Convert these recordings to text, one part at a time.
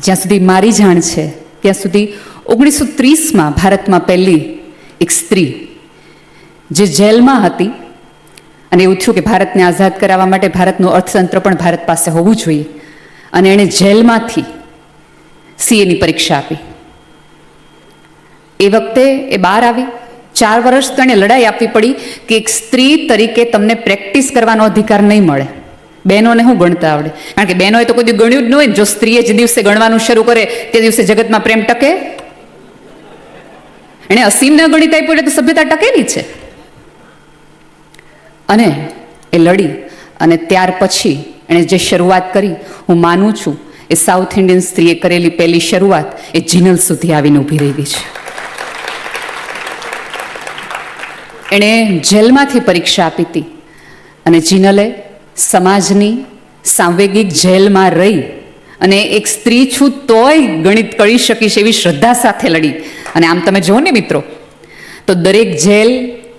જ્યાં સુધી મારી જાણ છે ત્યાં સુધી 1930માં ભારતમાં પહેલી એક સ્ત્રી જે જેલમાં હતી, અને એવું થયું કે ભારતને આઝાદ કરાવવા માટે ભારતનું અર્થતંત્ર પણ ભારત પાસે હોવું જોઈએ, અને એણે જેલમાંથી સીએની પરીક્ષા આપી. એ વખતે એ બહાર આવી, 4 વર્ષ તો એને લડાઈ આપવી પડી કે એક સ્ત્રી તરીકે તમને પ્રેક્ટિસ કરવાનો અધિકાર નહીં મળે. બહેનોને શું ગણતા આવડે? કારણ કે બહેનોએ તો કોઈ દિવસ ગણ્યું જ ન હોય. જો સ્ત્રીએ જે દિવસે ગણવાનું શરૂ કરે તે દિવસે જગતમાં પ્રેમ ટકે. એણે અસીમને ગણિત આપ્યું એટલે તો સભ્યતા ટકેલી છે. અને એ લડી, અને ત્યાર પછી એણે જે શરૂઆત કરી, હું માનું છું એ સાઉથ ઇન્ડિયન સ્ત્રીએ કરેલી પહેલી શરૂઆત એ જીનલ સુધી આવીને ઊભી રહી ગઈ છે. એણે જેલમાંથી પરીક્ષા આપી હતી, અને જીનલે સમાજની સાંવેગિક જેલમાં રહી અને એક સ્ત્રી છું તોય ગણિત કરી શકીશ એવી શ્રદ્ધા સાથે લડી. અને આમ તમે જુઓ ને મિત્રો, તો દરેક જેલ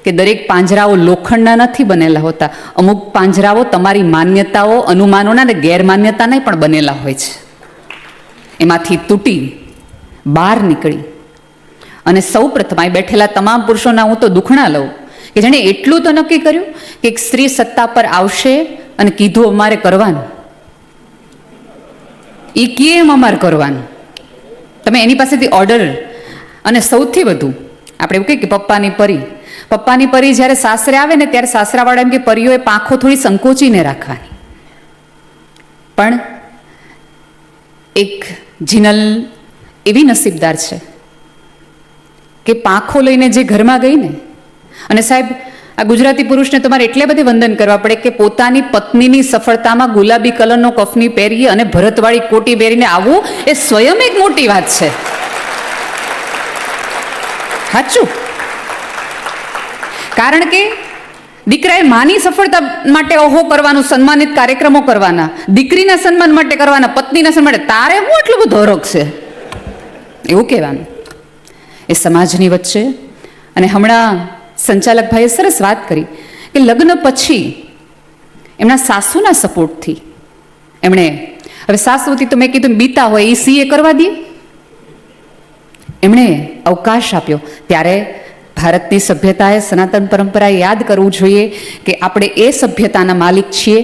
કે દરેક પાંજરાઓ લોખંડના નથી બનેલા હોતા. અમુક પાંજરાઓ તમારી માન્યતાઓ, અનુમાનોના અને ગેરમાન્યતાના પણ બનેલા હોય છે. એમાંથી તૂટી બહાર નીકળી અને સૌ પ્રથમ અહીં બેઠેલા તમામ પુરુષોના હું તો દુખણા લઉં કે જેણે એટલું તો નક્કી કર્યું કે એક સ્ત્રી સત્તા પર આવશે અને કીધું અમારે કરવાનું. એ કેમ અમારે કરવાનું? તમે એની પાસેથી ઓર્ડર. અને સૌથી વધુ આપણે એવું કહીએ કે પપ્પાની પરી જ્યારે સાસરે આવે ને ત્યારે સાસરાવાળા એમ કે પરીઓએ પાંખો થોડી સંકોચીને રાખવાની. પણ એક જીનલ એવી નસીબદાર છે કે પાંખો લઈને જે ઘરમાં ગઈ ને, અને સાહેબ આ ગુજરાતી પુરુષને તમારે એટલે બધે વંદન કરવા પડે કે પોતાની પત્નીની સફળતામાં ગુલાબી કલરનો કફની પહેરી અને ભરતવાળી કોટી પહેરીને આવવું એ સ્વયં એક મોટી વાત છે. સાચું. કારણ કે દીકરાએ માની સફળતા માટે ઓહો કરવાનું, સન્માનિત કાર્યક્રમો કરવાના, દીકરીના સન્માન માટે કરવાના, પત્નીના સન્માન માટે, તારે હું એટલું બધું હરખ છે એવું કહેવાનું એ સમાજની વચ્ચે. અને હમણાં સંચાલક ભાઈએ સરસ વાત કરી કે લગ્ન પછી એમના સાસુના સપોર્ટથી એમણે, હવે સાસુથી તો મેં કીધું બીતા હોય એ સીએ કરવા દે, એમણે અવકાશ આપ્યો. ત્યારે ભારતની સભ્યતાએ, સનાતન પરંપરાએ યાદ કરવું જોઈએ કે આપણે એ સભ્યતાના માલિક છીએ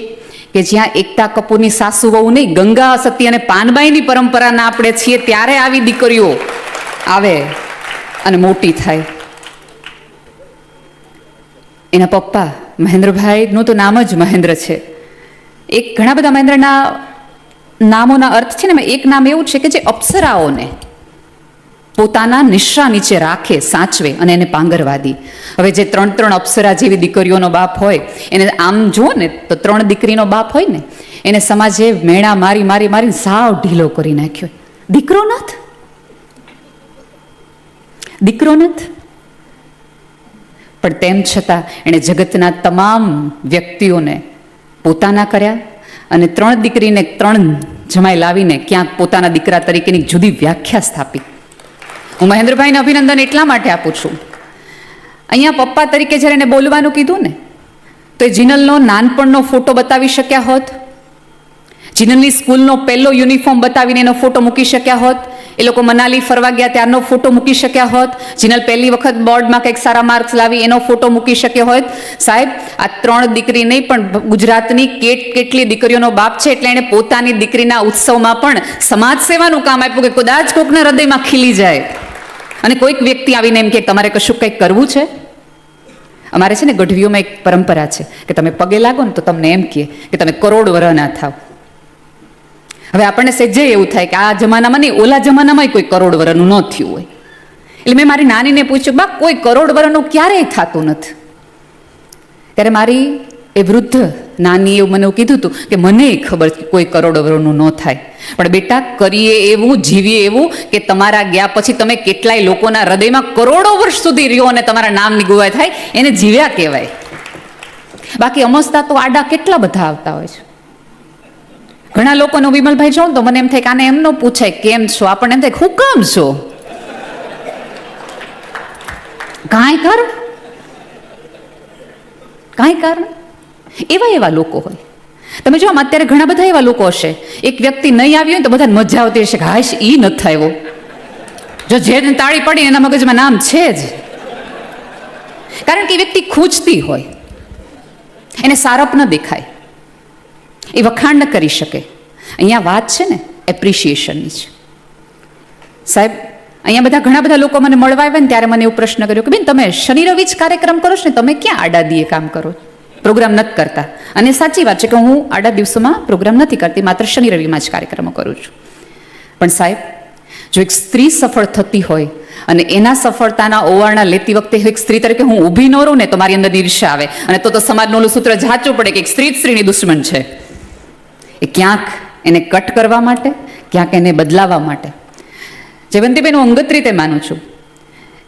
કે જ્યાં એકતા કપૂરની સાસુ વહુ નહીં, ગંગા સતી અને પાનબાઈની પરંપરાના આપણે છીએ. ત્યારે આવી દીકરીઓ આવે અને મોટી થાય. એના પપ્પા મહેન્દ્રભાઈનું તો નામ જ મહેન્દ્ર છે. એક ઘણા બધા મહેન્દ્રના નામોના અર્થ છે ને, એક નામ એવું છે કે જે અપ્સરાઓને પોતાના નિશ્રા નીચે રાખે, સાચવે અને એને પાંગરવાદી. હવે જે 3 અપ્સરા જેવી દીકરીઓનો બાપ હોય એને આમ જુઓ ને તો 3 દીકરીનો બાપ હોય ને એને સમાજે મેણા મારીને સાવ ઢીલો કરી નાખ્યો. દીકરો નથી. પણ તેમ છતાં એણે જગતના તમામ વ્યક્તિઓને પોતાના કર્યા અને 3 દીકરીને 3 જમાઈ લાવીને ક્યાંક પોતાના દીકરા તરીકેની જુદી વ્યાખ્યા સ્થાપી. હું મહેન્દ્રભાઈને અભિનંદન એટલા માટે આપું છું. અહીંયા પપ્પા તરીકે જ્યારે એને બોલવાનું કીધું ને તો એ જીનલનો નાનપણનો ફોટો બતાવી શક્યા હોત, જીનલની સ્કૂલનો પહેલો યુનિફોર્મ બતાવીને એનો ફોટો મૂકી શક્યા હોત, એ લોકો મનાલી ફરવા ગયા ત્યારનો ફોટો મૂકી શક્યા હોત, જીનલ પહેલી વખત બોર્ડમાં કંઈક સારા માર્ક્સ લાવી એનો ફોટો મૂકી શક્યો હોત. સાહેબ આ 3 દીકરી નહીં પણ ગુજરાતની કેટલી દીકરીઓનો બાપ છે. એટલે એણે પોતાની દીકરીના ઉત્સવમાં પણ સમાજ સેવાનું કામ આપ્યું કે કદાચ કોકના હૃદયમાં ખીલી જાય અને કોઈક વ્યક્તિ આવીને એમ કે તમારે કશું કંઈક કરવું છે. અમારે છે ને ગઢવીઓમાં એક પરંપરા છે કે તમે પગે લાગો ને તો તમને એમ કહે કે તમે કરોડ વર્ષના થાવ. હવે આપણને સહેજે એવું થાય કે આ જમાનામાં નહીં, ઓલા જમાનામાં કોઈ કરોડ વર્ષનું ન થયું હોય. એટલે મેં મારી નાનીને પૂછ્યું, બા કોઈ કરોડ વર્ષનું ક્યારેય થતું નથી. ત્યારે મારી એ વૃદ્ધ નાની એવું મને કીધું હતું કે મને ખબર કોઈ કરોડ વર્ષનું ન થાય, પણ બેટા કરીએ એવું, જીવીએ એવું કે તમારા ગયા પછી તમે કેટલાય લોકોના હૃદયમાં કરોડો વર્ષ સુધી રહ્યો અને તમારા નામની ગુવાય થાય, એને જીવ્યા કહેવાય. બાકી અમસ્તા તો આડા કેટલા બધા આવતા હોય છે. ઘણા લોકોનો વિમલભાઈ જોઉં તો મને એમ થાય કે આને એમ ન પૂછાય કેમ છો, આપણને એમ થાય હું કામ છો, કાંઈ કારણ એવા લોકો હોય. તમે જો આમ અત્યારે ઘણા બધા એવા લોકો હશે, એક વ્યક્તિ નહીં આવી હોય તો બધાને મજા આવતી હશે કે હાશ ઈ નથી આવ્યો. જો જે તાળી પડી એના મગજમાં નામ છે જ, કારણ કે એ વ્યક્તિ ખૂંચતી હોય, એને સારપ ન દેખાય, એ વખાણ ન કરી શકે. અહીંયા વાત છે ને એપ્રિશિએશનની છે. સાહેબ અહીંયા બધા ઘણા બધા લોકો મને મળવા આવ્યા ને ત્યારે મને એવો પ્રશ્ન કર્યો કે બેન તમે શનિ રવિ જ કાર્યક્રમ કરો છો ને, તમે ક્યાં આડા દીએ કામ કરો, પ્રોગ્રામ નથી કરતા? અને સાચી વાત છે કે હું આડા દિવસોમાં પ્રોગ્રામ નથી કરતી, માત્ર શનિ રવિમાં જ કાર્યક્રમો કરું છું. પણ સાહેબ જો એક સ્ત્રી સફળ થતી હોય અને એના સફળતાના ઓવારણા લેતી વખતે એક સ્ત્રી તરીકે હું ઊભી ન રહું ને તો મારી અંદર ઈર્ષ્યા આવે, અને તો સમાજનું ઓલું સૂત્ર ઝાચું પડે કે એક સ્ત્રી જ સ્ત્રીની દુશ્મન છે. એ ક્યાંક એને કટ કરવા માટે, ક્યાંક એને બદલાવવા માટે. જયવંતીબેન, હું અંગત રીતે માનું છું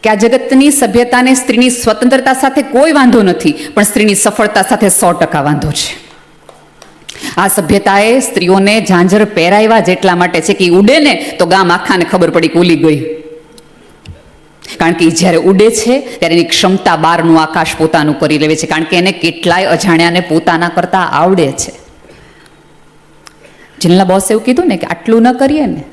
કે આ જગતની સભ્યતાને સ્ત્રીની સ્વતંત્રતા સાથે કોઈ વાંધો નથી, પણ સ્ત્રીની સફળતા સાથે 100% વાંધો છે. આ સભ્યતાએ સ્ત્રીઓને ઝાંઝર પહેરાવ્યા જેટલા માટે છે કે ઉડે ને તો ગામ આખાને ખબર પડી કે ઉલી ગઈ. કારણ કે જ્યારે ઉડે છે ત્યારે એની ક્ષમતા બહારનું આકાશ પોતાનું કરી લે છે, કારણ કે એને કેટલાય અજાણ્યાને પોતાના કરતા આવડે છે. જીનલા બોસે એવું કીધું ને કે આટલું ન કરીએ ને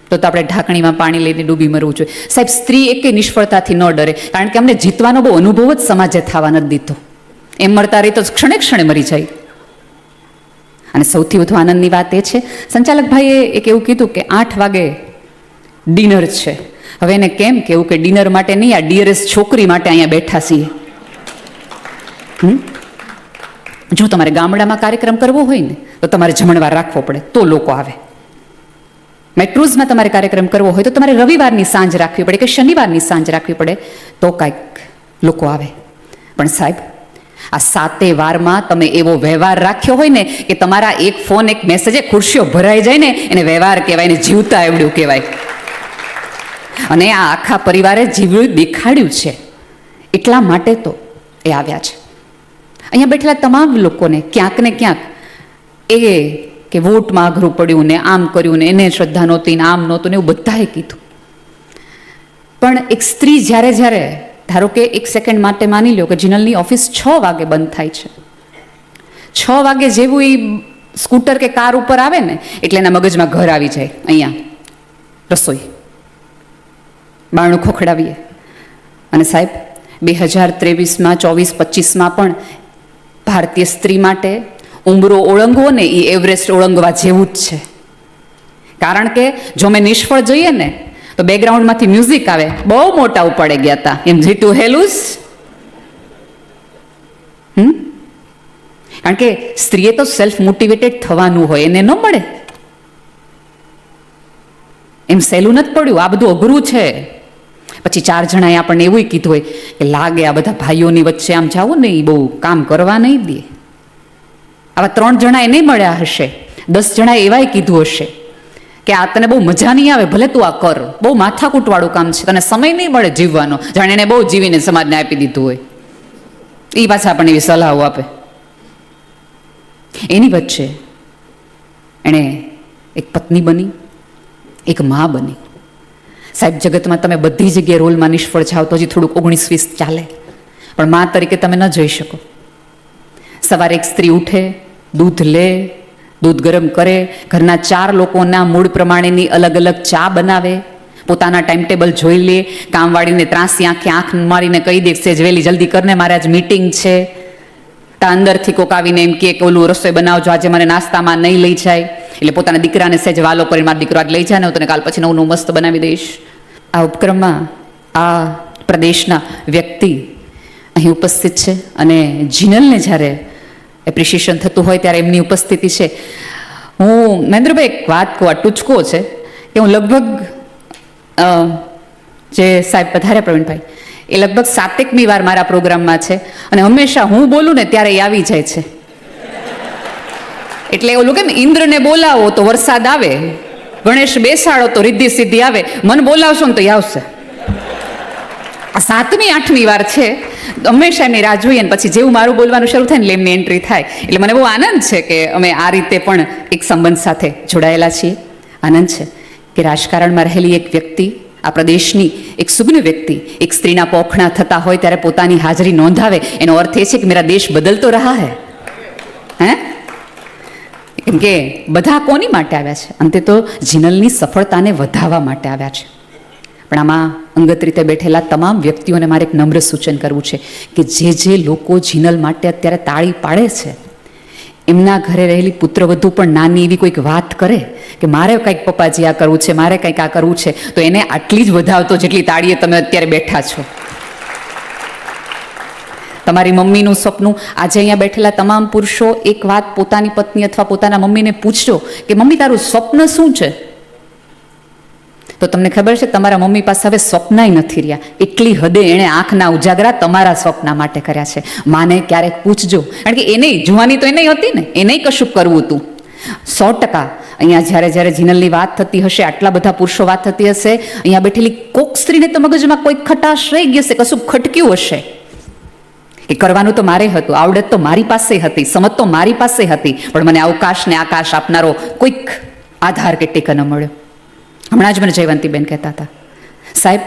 તો આપણે ઢાંકણીમાં પાણી લઈને ડૂબી મરવું જોઈએ. સાહેબ સ્ત્રી એકે નિષ્ફળતાથી ન ડરે, કારણ કે અમને જીતવાનો બહુ અનુભવ જ સમાજે થવા નથી દીધો. એમ મળતા રહી તો ક્ષણે ક્ષણે મરી જાય. અને સૌથી વધુ આનંદની વાત એ છે, સંચાલક ભાઈએ એક એવું કીધું કે 8 વાગે ડિનર છે. હવે એને કેમ કેવું કે ડિનર માટે નહીં, આ ડિયરેસ્ટ છોકરી માટે અહીંયા બેઠા છીએ. જો તમારે ગામડામાં કાર્યક્રમ કરવો હોય ને તો તમારે જમણવાર રાખવો પડે તો લોકો આવે. મેટ્રોઝમાં તમારે કાર્યક્રમ કરવો હોય તો તમારે રવિવારની સાંજ રાખવી પડે કે શનિવારની સાંજ રાખવી પડે તો કાંઈક લોકો આવે. પણ સાહેબ આ 7 વારમાં તમે એવો વ્યવહાર રાખ્યો હોય ને કે તમારા એક ફોન એક મેસેજે ખુરશીઓ ભરાઈ જાય ને, એને વ્યવહાર કહેવાય, એને જીવતા એવડું કહેવાય. અને આ આખા પરિવારે જીવ્યું દેખાડ્યું છે, એટલા માટે તો એ આવ્યા છે. અહીંયા બેઠેલા તમામ લોકોને ક્યાંક ને ક્યાંક એ કે વોટમાં અઘરું પડ્યું ને આમ કર્યું ને એને શ્રદ્ધા નહોતી ને આમ નહોતું ને એવું બધાએ કીધું. પણ એક સ્ત્રી જ્યારે જ્યારે ધારો કે એક સેકન્ડ માટે માની લો કે જિનલની ઓફિસ 6 વાગે બંધ થાય છે, 6 વાગે જેવું એ સ્કૂટર કે કાર ઉપર આવે ને એટલે એના મગજમાં ઘર આવી જાય. અહીંયા રસોઈ બારણું ખોખડાવીએ. અને સાહેબ 2023માં 24-25માં પણ ભારતીય સ્ત્રી માટે ઉંબરો ઓળંગવો ને એ એવરેસ્ટ ઓળંગવા જેવું જ છે. કારણ કે જો મેં નિષ્ફળ જઈએ ને તો બેકગ્રાઉન્ડમાંથી મ્યુઝિક આવે, બહુ મોટા ઉપાડે ગયા હતા એમ જીતું હેલુસ. કારણ કે સ્ત્રીએ તો સેલ્ફ મોટિવેટેડ થવાનું હોય, એને ન મળે એમ સહેલું નથી પડ્યું, આ બધું અઘરું છે. પછી 4 જણાએ આપણને એવું કીધું હોય કે લાગે આ બધા ભાઈઓની વચ્ચે આમ જાવું ને એ બહુ કામ કરવા નહીં દે. આવા 3 જણાએ નહીં મળ્યા હશે, 10 જણાએ એવાય કીધું હશે કે આ તને બહુ મજા નહીં આવે, ભલે તું આ કર, બહુ માથાકૂટવાળું કામ છે, તને સમય નહીં મળે જીવવાનો. જાણે એને બહુ જીવીને સમાજને આપી દીધું હોય, એ પાછા આપણને એવી સલાહો આપે. એની વચ્ચે એણે એક પત્ની બની, એક મા બની. સાહેબ જગતમાં તમે બધી જગ્યાએ રોલમાં નિષ્ફળ જાઓ તો હજી થોડુંક 19-20 ચાલે, પણ મા તરીકે તમે ન જઈ શકો. સવારે એક સ્ત્રી ઉઠે, દૂધ લે, દૂધ ગરમ કરે, ઘરના 4 લોકોના મૂડ પ્રમાણેની અલગ અલગ ચા બનાવે, પોતાના ટાઈમ ટેબલ જોઈ લે, કામવાળીને ત્રાસી આંખે આંખ મારીને કહી દે સેજ વહેલી જલ્દી કરને મારે આજ મીટિંગ છે. અંદરથી કોક આવીને એમ કે ઓલું રસોઈ બનાવજો, આજે મને નાસ્તામાં નહીં લઈ જાય, એટલે પોતાના દીકરાને સેજ વાલો કરીને મારો દીકરો આજ લઈ જાય ને હું તને કાલ પછી નવું મસ્ત બનાવી દઈશ. આ ઉપક્રમમાં આ પ્રદેશના વ્યક્તિ અહીં ઉપસ્થિત છે અને જીનલને જ્યારે એપ્રિશિએશન થતું હોય ત્યારે એમની ઉપસ્થિતિ છે. હું મહેન્દ્રભાઈ એક વાત કહું, આ ટૂચકો છે કે હું લગભગ જે સાહેબ પધાર્યા પ્રવીણભાઈ એ લગભગ 7મી વાર મારા પ્રોગ્રામમાં છે અને હંમેશા હું બોલું ને ત્યારે એ આવી જાય છે. એટલે ઓલું કેમ ઇન્દ્રને બોલાવો તો વરસાદ આવે, ગણેશ બેસાડો તો રિદ્ધિ સિદ્ધિ આવે, મન બોલાવશો ને તો એ આવશે. આ 7મી 8મી વાર છે, હંમેશા એમની રાહ જોઈએ ને પછી જેવું મારું બોલવાનું શરૂ થાય ને એટલે એમની એન્ટ્રી થાય. એટલે મને બહુ આનંદ છે કે અમે આ રીતે પણ એક સંબંધ સાથે જોડાયેલા છીએ. આનંદ છે કે રાજકારણમાં રહેલી એક વ્યક્તિ, આ પ્રદેશની એક સુગ્ન વ્યક્તિ એક સ્ત્રીના પોખણા થતા હોય ત્યારે પોતાની હાજરી નોંધાવે, એનો અર્થ એ છે કે મેરા દેશ બદલતો રહા હે. કે બધા કોની માટે આવ્યા છે? અંતે તો જિનલની સફળતાને વધારવા માટે આવ્યા છે. પણ આમાં અંગત રીતે બેઠેલા તમામ વ્યક્તિઓને મારે એક નમ્ર સૂચન કરવું છે કે જે લોકો જિનલ માટે અત્યારે તાળી પાડે છે, એમના ઘરે રહેલી પુત્રવધુ પણ નાની એવી કોઈક વાત કરે કે મારે કંઈક પપ્પાજી આ કરવું છે, મારે કંઈક આ કરવું છે, તો એને આટલી જ વધાવતો જેટલી તાળીએ તમે અત્યારે બેઠા છો. તમારી મમ્મીનું સપનું, આજે અહીંયા બેઠેલા તમામ પુરુષો એક વાત પોતાની પત્ની અથવા પોતાના મમ્મીને પૂછજો કે મમ્મી તારું સ્વપ્ન શું છે? તો તમને ખબર છે તમારા મમ્મી પાસે હવે સ્વપ્નાય નથી રહ્યા. એટલી હદે એણે આંખના ઉજાગરા તમારા સ્વપ્ના માટે કર્યા છે. માને ક્યારેક પૂછજો, કારણ કે એને જુવાની તો એને હતી ને, એને કશું કરવું હતું. 100% અહીંયા જ્યારે જિનલની વાત થતી હશે, આટલા બધા પુરુષો વાત થતી હશે, અહીંયા બેઠેલી કોક સ્ત્રીને તો મગજમાં કોઈ ખટાશ રહી ગઈ હશે, કશું ખટક્યું હશે કે કરવાનું તો મારે હતું, આવડત તો મારી પાસે હતી, સમજ તો મારી પાસે હતી, પણ મને અવકાશ ને આકાશ આપનારો કોઈક આધાર કે ટેકો ન મળ્યો. હમણાં જ મને જયવંતીબેન કહેતા હતા, સાહેબ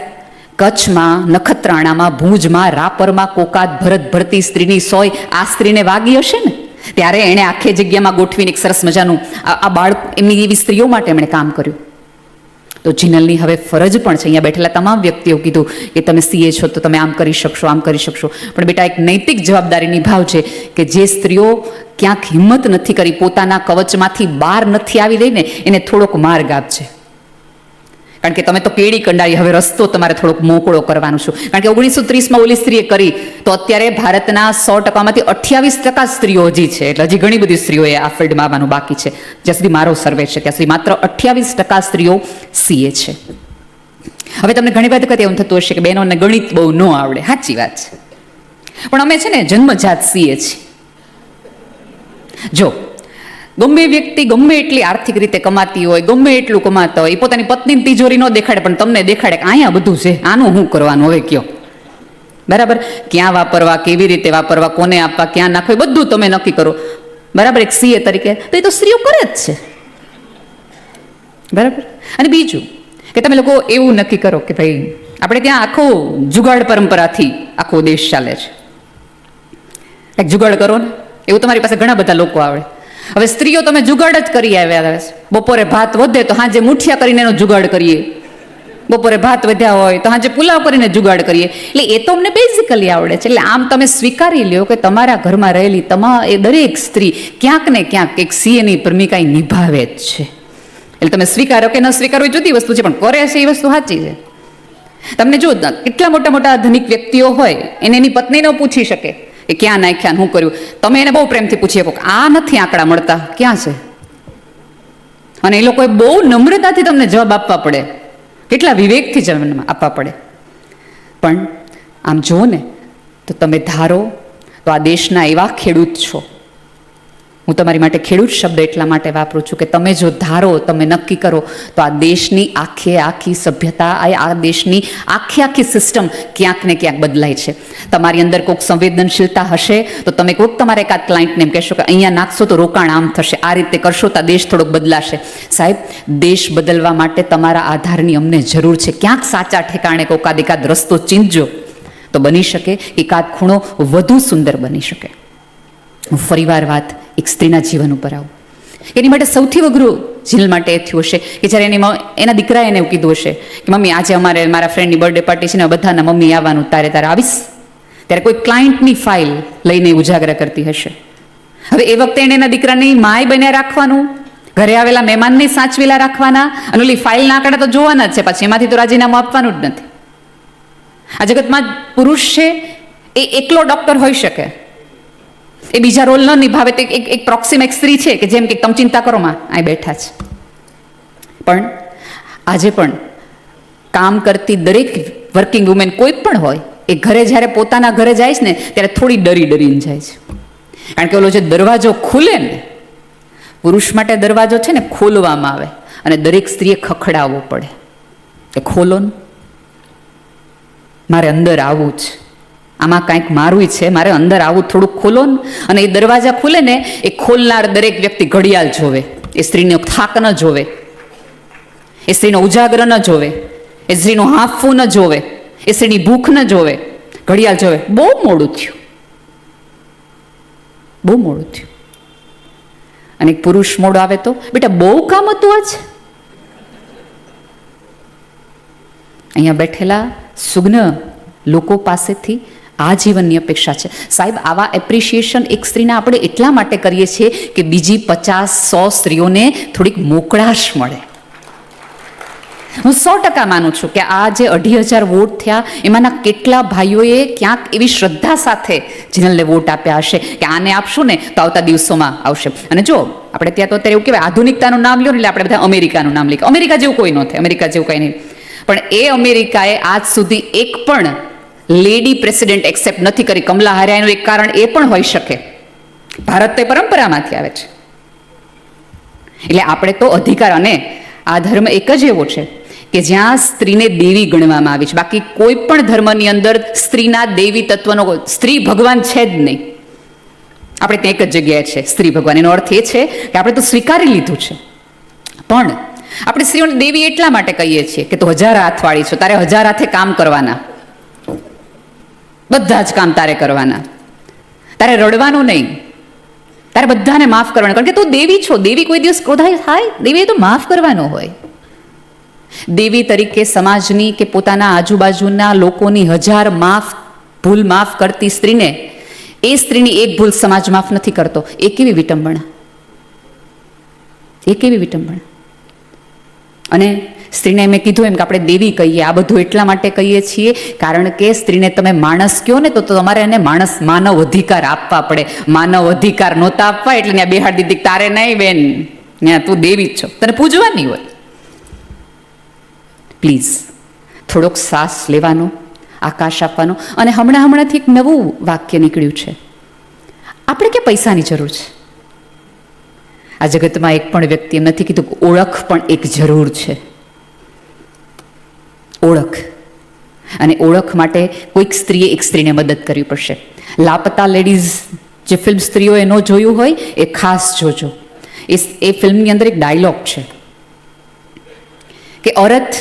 કચ્છમાં, નખત્રાણામાં, ભુજમાં, રાપરમાં કોકાત ભરત ભરતી સ્ત્રીની સોય આ સ્ત્રીને વાગી હશે ને, ત્યારે એણે આખી જગ્યામાં ગોઠવીને એક સરસ મજાનું આ બાળક, એમની એવી સ્ત્રીઓ માટે એમણે કામ કર્યું. તો જિનલની હવે ફરજ પણ છે, અહીંયા બેઠેલા તમામ વ્યક્તિઓ કીધું કે તમે સીએ છો તો તમે આમ કરી શકશો, આમ કરી શકશો, પણ બેટા એક નૈતિક જવાબદારી નિભાવજે કે જે સ્ત્રીઓ ક્યાંક હિંમત નથી કરી, પોતાના કવચમાંથી બહાર નથી આવી રહી ને, એને થોડોક માર્ગ આપજે. કારણ કે તમે તો કેડી કંડાળી, હવે રસ્તો તમારે થોડોક મોકળો કરવાનો છું. કારણ કે 1930માં ઓલી સ્ત્રીએ કરી, તો અત્યારે ભારતના 100%માંથી 28% સ્ત્રીઓ હજી છે. એટલે હજી ઘણી બધી સ્ત્રીઓએ આ ફિલ્ડમાં આવવાનું બાકી છે. જ્યાં સુધી મારો સર્વે છે ત્યાં સુધી માત્ર 28% સ્ત્રીઓ સીએ છે. હવે તમને ઘણી વખત એવું થતું હશે કે બહેનોને ગણિત બહુ ન આવડે. સાચી વાત છે, પણ અમે છે ને જન્મજાત સીએ છીએ. જો ગમે વ્યક્તિ ગમે એટલી આર્થિક રીતે કમાતી હોય, ગમે એટલું કમાતા હોય, એ પોતાની પત્નીની તિજોરી ન દેખાડે, પણ તમને દેખાડે કે અહીંયા બધું છે, આનું શું કરવાનું હવે કયો, બરાબર? ક્યાં વાપરવા, કેવી રીતે વાપરવા, કોને આપવા, ક્યાં નાખવા, બધું તમે નક્કી કરો, બરાબર? એક સીએ તરીકે તો એ તો સ્ત્રીઓ કરે જ છે, બરાબર? અને બીજું કે તમે લોકો એવું નક્કી કરો કે ભાઈ આપણે ત્યાં આખો જુગાડ પરંપરાથી આખો દેશ ચાલે છે, એક જુગાડ કરો ને, એવું તમારી પાસે ઘણા બધા લોકો આવડે. હવે સ્ત્રીઓ તમે જુગાડ જ કરી આવ્યા, બપોરે ભાત વધે તો સાંજે મુઠિયા કરીને એનો જુગાડ કરીએ, બપોરે ભાત વધ્યા હોય તો સાંજે પુલાવ કરીને જુગાડ કરીએ. એટલે એ તો અમને બેઝિકલી આવડે છે. એટલે આમ તમે સ્વીકારી લ્યો કે તમારા ઘરમાં રહેલી એ દરેક સ્ત્રી ક્યાંક ને ક્યાંક એક સીએની ભૂમિકા નિભાવે જ છે. એટલે તમે સ્વીકારો કે ન સ્વીકારો એ જુદી વસ્તુ છે, પણ કરે છે એ વસ્તુ સાચી છે. તમને જો કેટલા મોટા મોટા ધનિક વ્યક્તિઓ હોય, એને એની પત્ની ન પૂછી શકે કે ક્યાં નાખ્યા, શું કર્યું, તમે એને બહુ પ્રેમથી પૂછી શકો આ નથી આંકડા મળતા, ક્યાં છે? અને એ લોકોએ બહુ નમ્રતાથી તમને જવાબ આપવા પડે, કેટલા વિવેકથી જવાબ આપવા પડે. પણ આમ જુઓ ને તો તમે ધારો તો આ દેશના એવા ખેડૂત છો, હું તમારી માટે ખેડૂત શબ્દ એટલા માટે વાપરું છું કે તમે જો ધારો, તમે નક્કી કરો તો આ દેશની આખી સભ્યતા, આ દેશની આખી સિસ્ટમ ક્યાંક ને ક્યાંક બદલાય છે. તમારી અંદર કોઈક સંવેદનશીલતા હશે તો તમે કોઈક તમારા એકાદ ક્લાયન્ટને એમ કહેશો કે અહીંયા નાખશો તો રોકાણ આમ થશે, આ રીતે કરશો તો આ દેશ થોડોક બદલાશે. સાહેબ, દેશ બદલવા માટે તમારા આધારની અમને જરૂર છે. ક્યાંક સાચા ઠેકાણે કોકાદ એકાદ રસ્તો ચીંધજો તો બની શકે એકાદ ખૂણો વધુ સુંદર બની શકે. હું ફરીવાર વાત એક સ્ત્રીના જીવન ઉપર આવું. એની માટે સૌથી અઘરું જિનલ માટે એ થયું હશે કે જ્યારે એના દીકરાએ એને એવું કીધું હશે કે મમ્મી આજે અમારે મારા ફ્રેન્ડની બર્થડે પાર્ટી છે ને, બધાના મમ્મી આવવાનું, તારે આવીશ. ત્યારે કોઈ ક્લાયન્ટની ફાઇલ લઈને ઉજાગરા કરતી હશે. હવે એ વખતે એને એના દીકરાની માય બન્યા રાખવાનું, ઘરે આવેલા મહેમાનને સાચવેલા રાખવાના, અને ઓલી ફાઇલના આંકડા તો જોવાના જ છે, પછી એમાંથી તો રાજીનામું આપવાનું જ નથી. આ જગતમાં પુરુષ છે એ એકલો ડોક્ટર હોઈ શકે, એ બીજા રોલ ન નિભાવે તો એક પ્રોક્સિમ સ્ત્રી છે કે જેમ કે તમે ચિંતા કરો માં અહીં બેઠા છે. પણ આજે પણ કામ કરતી દરેક વર્કિંગ વુમેન કોઈ પણ હોય, એ ઘરે જ્યારે પોતાના ઘરે જાય છે ને ત્યારે થોડી ડરીને જાય છે. કારણ કે ઓલો જે દરવાજો ખુલે ને, પુરુષ માટે દરવાજો છે ને ખોલવામાં આવે, અને દરેક સ્ત્રીએ ખખડાવવો પડે કે ખોલો ને, મારે અંદર આવવું છે, આમાં કાંઈક મારું છે, મારે અંદર આવું, થોડુંક ખોલો ને. અને એ દરવાજા ખુલે ને, એ ખોલનાર દરેક વ્યક્તિ ઘડિયાળ જોવે, એ સ્ત્રીનો થાક ન જોવે, એ સ્ત્રીનો ઉજાગર ન જોવે, એ સ્ત્રીનું હાંફવું ન જોવે, એ સ્ત્રીની ભૂખ ન જોવે, ઘડિયાળ જોવે. બહુ મોડું થયું. અને એક પુરુષ મોડો આવે તો બેટા બહુ કામ હતું આજ. અહીંયા બેઠેલા સુગ્ન લોકો પાસેથી આ જીવનની અપેક્ષા છે. સાહેબ, આવા એપ્રિશિએશન એક સ્ત્રીને આપણે એટલા માટે કરીએ છીએ કે બીજી 50-100 સ્ત્રીઓને થોડીક મોકળાશ મળે. હું 100% માનું છું કે આ જે 2,500 વોટ થયા એમાંના કેટલા ભાઈઓએ ક્યાંક એવી શ્રદ્ધા સાથે જિનલને વોટ આપ્યા હશે કે આને આપશું ને તો આવતા દિવસોમાં આવશે. અને જો આપણે ત્યાં તો અત્યારે એવું કહેવાય આધુનિકતાનું નામ લ્યો ને એટલે આપણે બધા અમેરિકાનું નામ લઈએ. અમેરિકા જેવું કોઈ ન થાય, અમેરિકા જેવું કંઈ નહીં. પણ એ અમેરિકાએ આજ સુધી એક પણ લેડી પ્રેસિડેન્ટ એક્સેપ્ટ નથી કરી. કમલા હારિયાનું એક કારણ એ પણ હોઈ શકે, ભારત તો પરંપરામાંથી આવે છે. એટલે આપણે તો અધિકાર, અને આ ધર્મ એક જ એવો છે કે જ્યાં સ્ત્રીને દેવી ગણવામાં આવી છે. બાકી કોઈ પણ ધર્મની અંદર સ્ત્રીના દેવી તત્વનો, સ્ત્રી ભગવાન છે જ નહીં. આપણે ત્યાં એક જ જગ્યાએ છે સ્ત્રી ભગવાન. એનો અર્થ એ છે કે આપણે તો સ્વીકારી લીધું છે. પણ આપણે સ્ત્રીઓને દેવી એટલા માટે કહીએ છીએ કે તું 1000 હાથવાળી છો, તારે 1000 હાથે કામ કરવાના, બધા જ કામ તારે કરવાના, તારે રડવાનું નહીં, તારે બધાને માફ કરવાનું, કારણ કે તું દેવી છો. દેવી કોઈ દિવસ ક્રોધાય થાય? દેવી તો માફ કરવાનું હોય. દેવી તરીકે સમાજની કે પોતાના આજુબાજુના લોકોની 1000 ભૂલ માફ કરતી સ્ત્રીને, એ સ્ત્રીની એક ભૂલ સમાજ માફ નથી કરતો. એ કેવી વિટંબણા, એ કેવી વિટંબણા. અને સ્ત્રીને મેં કીધું એમ કે આપણે દેવી કહીએ, આ બધું એટલા માટે કહીએ છીએ કારણ કે સ્ત્રીને તમે માણસ કહો ને તો તમારે એને માણસ, માનવ અધિકાર આપવા પડે. માનવ અધિકાર નહોતા આપવા એટલે ત્યાં બેહાડી દીધી, તારે નહીં બેન, ત્યાં તું દેવી જ છો, તને પૂજવાની હોય. પ્લીઝ થોડોક સાહસ લેવાનો, આકાશ આપવાનો. અને હમણાંથી એક નવું વાક્ય નીકળ્યું છે, આપણે કે પૈસાની જરૂર છે. આ જગતમાં એક પણ વ્યક્તિ એમ નથી કીધું કે ઓળખ પણ એક જરૂર છે. ઓળખ, અને ઓળખ માટે કોઈક સ્ત્રીએ એક સ્ત્રીને મદદ કરવી પડશે. લાપતા લેડીઝ જે ફિલ્મ સ્ત્રીઓએ ન જોયું હોય એ ખાસ જોજો. એ ફિલ્મની અંદર એક ડાયલોગ છે કે औरत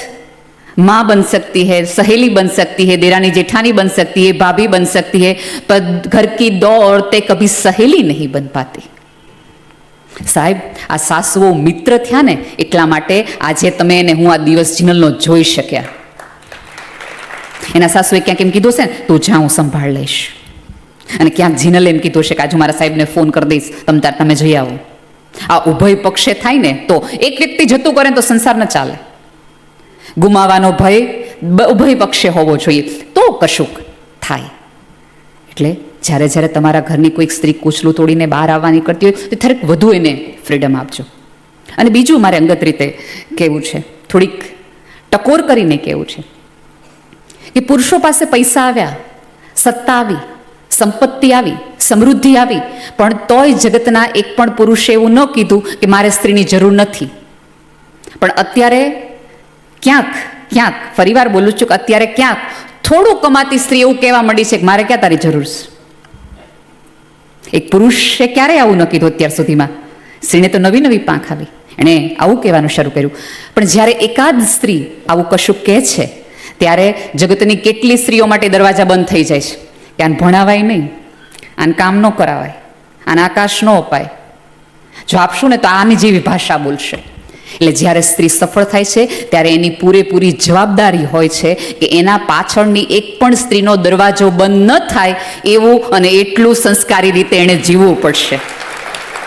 माँ बन सकती है, सहेली बन सकती है, देरानी जेठानी बन सकती है, भाभी बन सकती है, पर घर की 2 औरतें कभी सहेली नहीं बन पाती. સાહેબ, આ સાસુઓ મિત્ર થયા ને એટલા માટે આજે તમે એને હું આ દિવસ જિનલનો જોઈ શક્યા. એના સાસુએ ક્યાંક એમ કીધું છે ને, તું જા હું સંભાળ લઈશ. અને ક્યાંક જિનલે એમ કીધું છે કે આજે મારા સાહેબને ફોન કરી દઈશ, તમે જઈ આવો. આ ઉભય પક્ષે થાય ને તો એક વ્યક્તિ જતું કરે તો સંસાર ન ચાલે. ગુમાવાનો ભય ઉભય પક્ષે હોવો જોઈએ તો કશુંક થાય. એટલે જ્યારે તમારા ઘરની કોઈક સ્ત્રી કૂચલું તોડીને બહાર આવવાની કરતી હોય તો થોડીક વધુ એને ફ્રીડમ આપજો. અને બીજું મારે અંગત રીતે કહેવું છે, થોડીક ટકોર કરીને કહેવું છે કે પુરુષો પાસે પૈસા આવ્યા, સત્તા આવી, સંપત્તિ આવી, સમૃદ્ધિ આવી, પણ તોય જગતના એક પણ પુરુષે એવું ન કીધું કે મારે સ્ત્રીની જરૂર નથી. પણ અત્યારે ક્યાંક ફરીવાર બોલું છું કે અત્યારે ક્યાંક થોડું કમાતી સ્ત્રી એવું કહેવા માંડી છે કે મારે ક્યાં તારી જરૂર છે. એક પુરુષે ક્યારેય આવું ન કીધું અત્યાર સુધીમાં. સ્ત્રીને તો નવી પાંખ આવી, એણે આવું કહેવાનું શરૂ કર્યું. પણ જ્યારે એકાદ સ્ત્રી આવું કશું કહે છે ત્યારે જગતની કેટલી સ્ત્રીઓ માટે દરવાજા બંધ થઈ જાય છે કે આને ભણાવાય નહીં, આને કામ ન કરાવાય, આને આકાશ ન અપાય, જો આપશું ને તો આની જેવી ભાષા બોલશે. એટલે જ્યારે સ્ત્રી સફળ થાય છે ત્યારે એની પૂરેપૂરી જવાબદારી હોય છે કે એના પાછળની એક પણ સ્ત્રીનો દરવાજો બંધ ન થાય એવું અને એટલું સંસ્કારી રીતે એણે જીવવું પડશે.